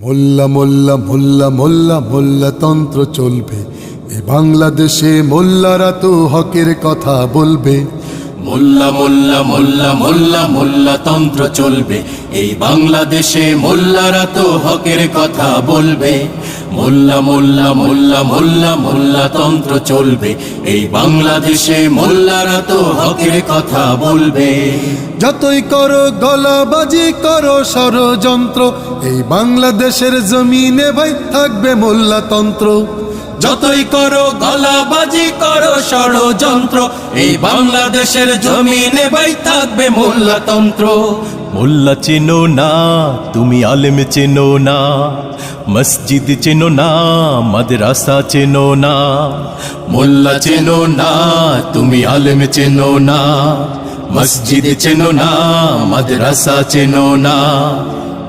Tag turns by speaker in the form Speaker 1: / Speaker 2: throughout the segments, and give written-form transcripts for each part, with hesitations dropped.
Speaker 1: মোল্লা মোল্লা মোল্লা মোল্লা মোল্লা তন্ত্র চলবে এ বাংলাদেশে, মোল্লারা তো হকের কথা বলবে।
Speaker 2: মোল্লা মোল্লা মোল্লা মোল্লা মোল্লা তন্ত্র চলবে এই বাংলাদেশে, মোল্লারা তো হকের কথা বলবে। মোল্লা মোল্লা মোল্লা মোল্লা মোল্লা তন্ত্র চলবে এই বাংলাদেশে, মোল্লারা তো হকের কথা বলবে।
Speaker 1: যতই করো গলাবাজি করো ষড়যন্ত্র, এই বাংলাদেশের জমিনে ভাই থাকবে মোল্লাতন্ত্র।
Speaker 2: যতই করো গলাবাজি করো ষড়যন্ত্র, এই বাংলাদেশের জমিনে ভাই থাকবে মোল্লাতন্ত্র। মোল্লা চেনো না তুমি, আলেম চেনো না, মসজিদ চেনো না, মাদ্রাসা চেনো না। মোল্লা চেনো না তুমি, আলেম চেনো না, মসজিদ চেনো না, মাদ্রাসা চেনো না।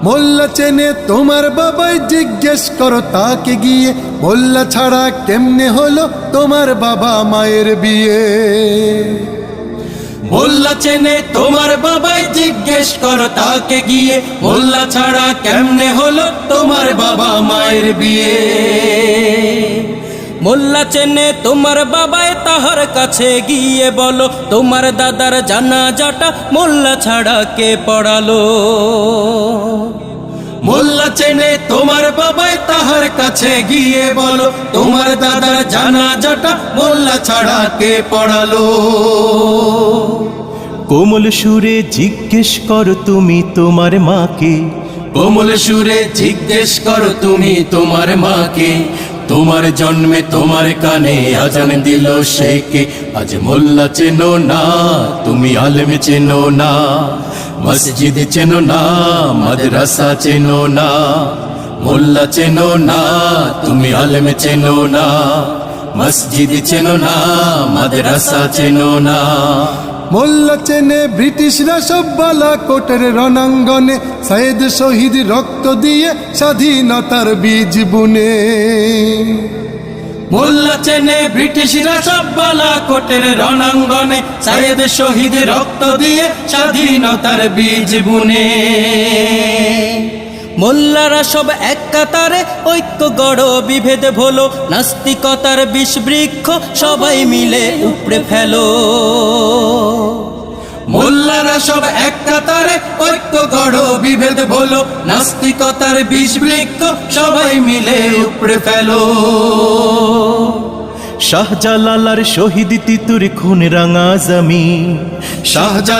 Speaker 1: মোল্লা চেনে তোমার বাবাই, জিজ্ঞেস করো তাকে গিয়ে, মোল্লা ছাড়া কেমনে হলো তোমার বাবা মায়ের বিয়ে।
Speaker 2: মোল্লা চেনে তোমার বাবাই, জিজ্ঞেস করো তাকে গিয়ে, মোল্লা ছাড়া কেমনে হলো তোমার বাবা মায়ের বিয়ে। মোল্লা চেনে তোমার বাবাই, তাহার কাছে গিয়ে বলো, তোমার দাদার জানাজাটা মোল্লা ছাড়া কে পড়ালো। মোল্লা চেনে তোমার বাবাই, তাহার কাছে গিয়ে বলো, তোমার দাদার জানাজাটা মোল্লা ছাড়া কে পড়ালো। কোমল সুরে জিজ্ঞেস করো তুমি তোমার মাকে, কোমল সুরে জিজ্ঞেস করো তুমি তোমার মাকে, তোমার জন্মে তোমার কানে আজান দিল সে কে। আজ মোল্লা চেনো না তুমি, আলেম চেনো না, মসজিদ চেনো না, মাদ্রাসা চেনো না। মোল্লা চেনো না তুমি, আলেম চেনো না, মসজিদ চেনো না, মাদ্রাসা চেনো না।
Speaker 1: মোল্লা চেনে ব্রিটিশরা সব বালাকোটের রণাঙ্গনে, সাইদ শহীদ রক্ত দিয়ে স্বাধীনতার বীজ বুনে।
Speaker 2: মোল্লা চেনে ব্রিটিশরা সব বালাকোটের রণাঙ্গনে, সাইদ শহীদ রক্ত দিয়ে স্বাধীনতার বীজ বুনে। মোল্লারা সব এক কাতারে ঐক্য গড় বিভেদ ভোলো, নাস্তিকতার বিষ বৃক্ষ সবাই মিলে উপড়ে ফেলো। মোল্লারা সব এক কাতারে ঐক্য গড় বিভেদ ভোলো, নাস্তিকতার বিষ বৃক্ষ সবাই মিলে উপড়ে ফেলো। শাহজালাল আর শহীদ তিতুর খুন রাঙা জমি, শাহজালাল